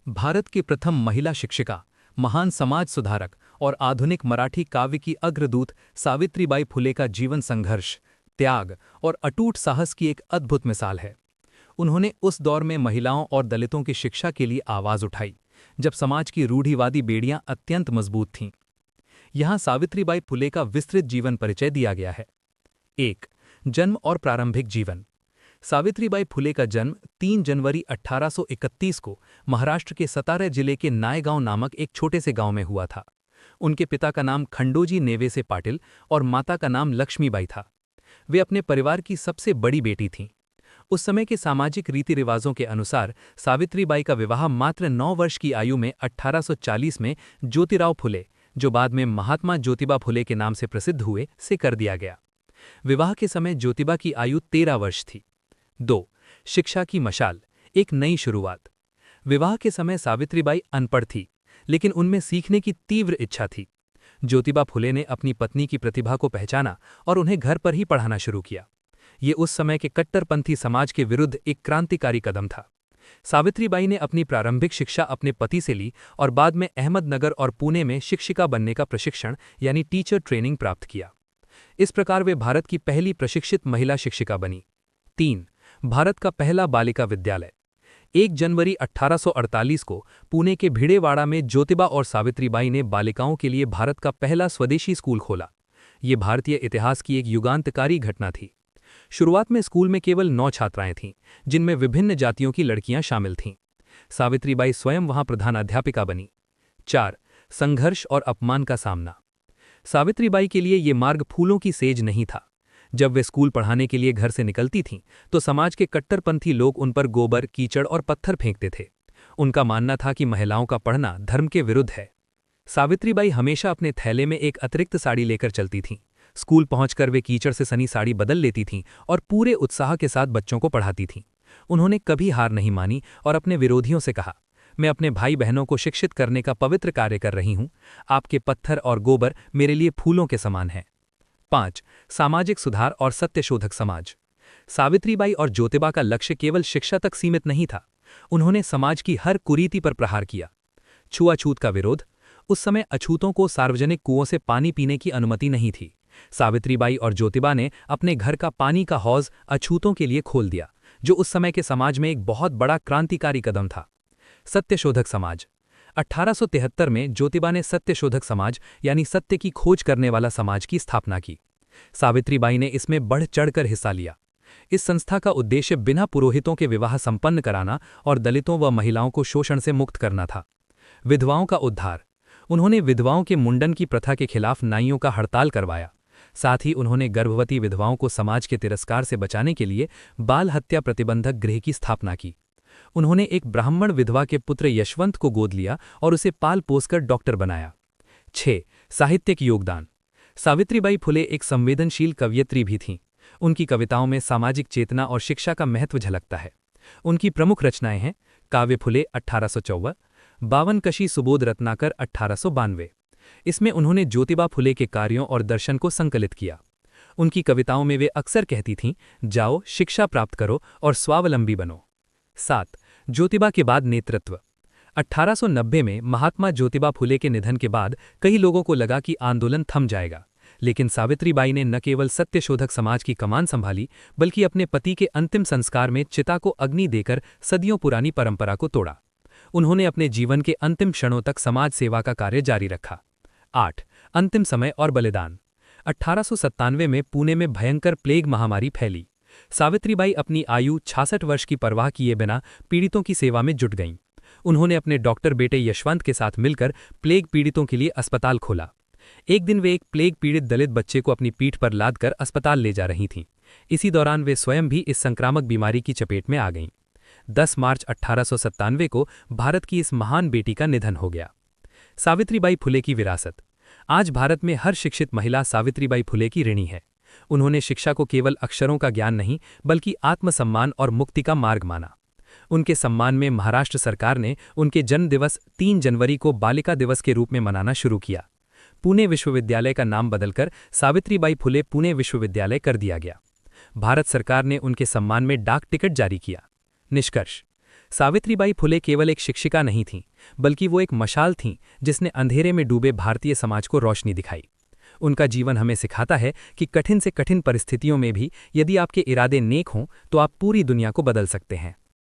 भारत की प्रथम महिला शिक्षिका, महान समाज सुधारक और आधुनिक मराठी काव्य की अग्रदूत सावित्रीबाई फुले का जीवन संघर्ष, त्याग और अटूट साहस की एक अद्भुत मिसाल है। उन्होंने उस दौर में महिलाओं और दलितों की शिक्षा के लिए आवाज उठाई, जब समाज की रूढ़िवादी बेड़ियां अत्यंत मजबूत थीं। यहाँ सावित्रीबाई फुले का विस्तृत जीवन परिचय दिया गया है। 1. जन्म और प्रारंभिक जीवन। सावित्रीबाई फुले का जन्म 3 जनवरी 1831 को महाराष्ट्र के सतारा जिले के नायगांव नामक एक छोटे से गांव में हुआ था। उनके पिता का नाम खंडोजी नेवेसे पाटिल और माता का नाम लक्ष्मीबाई था। वे अपने परिवार की सबसे बड़ी बेटी थीं। उस समय के सामाजिक रीति रिवाजों के अनुसार सावित्रीबाई का विवाह मात्र 9 वर्ष की आयु में 1840 में ज्योतिराव फुले, जो बाद में महात्मा ज्योतिबा फुले के नाम से प्रसिद्ध हुए, से कर दिया गया। विवाह के समय ज्योतिबा की आयु 13 वर्ष थी। 2. शिक्षा की मशाल, एक नई शुरुआत। विवाह के समय सावित्रीबाई अनपढ़ थी, लेकिन उनमें सीखने की तीव्र इच्छा थी। ज्योतिबा फुले ने अपनी पत्नी की प्रतिभा को पहचाना और उन्हें घर पर ही पढ़ाना शुरू किया। ये उस समय के कट्टरपंथी समाज के विरुद्ध एक क्रांतिकारी कदम था। सावित्रीबाई ने अपनी प्रारंभिक शिक्षा अपने पति से ली और बाद में अहमदनगर और पुणे में शिक्षिका बनने का प्रशिक्षण यानी टीचर ट्रेनिंग प्राप्त किया। इस प्रकार वे भारत की पहली प्रशिक्षित महिला शिक्षिका बनी। 3. भारत का पहला बालिका विद्यालय। 1 जनवरी 1848 को पुणे के भिड़ेवाड़ा में ज्योतिबा और सावित्रीबाई ने बालिकाओं के लिए भारत का पहला स्वदेशी स्कूल खोला। ये भारतीय इतिहास की एक युगांतकारी घटना थी। शुरुआत में स्कूल में केवल 9 छात्राएं थीं, जिनमें विभिन्न जातियों की लड़कियां शामिल थीं। सावित्रीबाई स्वयं वहां प्रधानाध्यापिका बनी। 4. संघर्ष और अपमान का सामना। सावित्रीबाई के लिए ये मार्ग फूलों की सेज नहीं था। जब वे स्कूल पढ़ाने के लिए घर से निकलती थीं, तो समाज के कट्टरपंथी लोग उन पर गोबर, कीचड़ और पत्थर फेंकते थे। उनका मानना था कि महिलाओं का पढ़ना धर्म के विरुद्ध है। सावित्रीबाई हमेशा अपने थैले में एक अतिरिक्त साड़ी लेकर चलती थीं। स्कूल पहुंचकर वे कीचड़ से सनी साड़ी बदल लेती थीं और पूरे उत्साह के साथ बच्चों को पढ़ाती थीं। उन्होंने कभी हार नहीं मानी और अपने विरोधियों से कहा, मैं अपने भाई बहनों को शिक्षित करने का पवित्र कार्य कर रही हूं। आपके पत्थर और गोबर मेरे लिए फूलों के समान हैं। 5. सामाजिक सुधार और सत्यशोधक समाज। सावित्रीबाई और ज्योतिबा का लक्ष्य केवल शिक्षा तक सीमित नहीं था। उन्होंने समाज की हर कुरीति पर प्रहार किया। छुआछूत का विरोध। उस समय अछूतों को सार्वजनिक कुओं से पानी पीने की अनुमति नहीं थी। सावित्रीबाई और ज्योतिबा ने अपने घर का पानी का हौज अछूतों के लिए खोल दिया, जो उस समय के समाज में एक बहुत बड़ा क्रांतिकारी कदम था। सत्यशोधक समाज। 1873 में ज्योतिबा ने सत्यशोधक समाज यानी सत्य की खोज करने वाला समाज की स्थापना की। सावित्रीबाई ने इसमें बढ़ चढ़कर हिस्सा लिया। इस संस्था का उद्देश्य बिना पुरोहितों के विवाह संपन्न कराना और दलितों व महिलाओं को शोषण से मुक्त करना था। विधवाओं का उद्धार। उन्होंने विधवाओं के मुंडन की प्रथा के खिलाफ नाइयों का हड़ताल करवाया। साथ ही उन्होंने गर्भवती विधवाओं को समाज के तिरस्कार से बचाने के लिए बाल हत्या प्रतिबंधक गृह की स्थापना की। उन्होंने एक ब्राह्मण विधवा के पुत्र यशवंत को गोद लिया और उसे पाल पोसकर डॉक्टर बनाया। 6. साहित्यिक योगदान। सावित्रीबाई फुले एक संवेदनशील कवयित्री भी थीं। उनकी कविताओं में सामाजिक चेतना और शिक्षा का महत्व झलकता है। उनकी प्रमुख रचनाएं हैं काव्य फुले 1854, 52 कशी सुबोध रत्नाकर 1892। इसमें उन्होंने ज्योतिबा फुले के कार्यों और दर्शन को संकलित किया। उनकी कविताओं में वे अक्सर कहती थीं, जाओ शिक्षा प्राप्त करो और स्वावलंबी बनो। 7. ज्योतिबा के बाद नेतृत्व। 1890 में महात्मा ज्योतिबा फुले के निधन के बाद कई लोगों को लगा कि आंदोलन थम जाएगा, लेकिन सावित्रीबाई ने न केवल सत्यशोधक समाज की कमान संभाली, बल्कि अपने पति के अंतिम संस्कार में चिता को अग्नि देकर सदियों पुरानी परंपरा को तोड़ा। उन्होंने अपने जीवन के अंतिम क्षणों तक समाज सेवा का कार्य जारी रखा। 8. अंतिम समय और बलिदान। 1897 में पुणे में भयंकर प्लेग महामारी फैली। सावित्रीबाई अपनी आयु 66 वर्ष की परवाह किए बिना पीड़ितों की सेवा में जुट गईं। उन्होंने अपने डॉक्टर बेटे यशवंत के साथ मिलकर प्लेग पीड़ितों के लिए अस्पताल खोला। एक दिन वे एक प्लेग पीड़ित दलित बच्चे को अपनी पीठ पर लादकर अस्पताल ले जा रही थीं। इसी दौरान वे स्वयं भी इस संक्रामक बीमारी की चपेट में आ गईं। 10 मार्च 1897 को भारत की इस महान बेटी का निधन हो गया। सावित्रीबाई फुले की विरासत। आज भारत में हर शिक्षित महिला सावित्रीबाई फुले की ऋणी है। उन्होंने शिक्षा को केवल अक्षरों का ज्ञान नहीं, बल्कि आत्मसम्मान और मुक्ति का मार्ग माना। उनके सम्मान में महाराष्ट्र सरकार ने उनके जन्म दिवस 3 जनवरी को बालिका दिवस के रूप में मनाना शुरू किया। पुणे विश्वविद्यालय का नाम बदलकर सावित्रीबाई फुले पुणे विश्वविद्यालय कर दिया गया। भारत सरकार ने उनके सम्मान में डाक टिकट जारी किया। निष्कर्ष। सावित्रीबाई फुले केवल एक शिक्षिका नहीं थीं, बल्कि वो एक मशाल थीं जिसने अंधेरे में डूबे भारतीय समाज को रोशनी दिखाई। उनका जीवन हमें सिखाता है कि कठिन से कठिन परिस्थितियों में भी यदि आपके इरादे नेक हों तो आप पूरी दुनिया को बदल सकते हैं।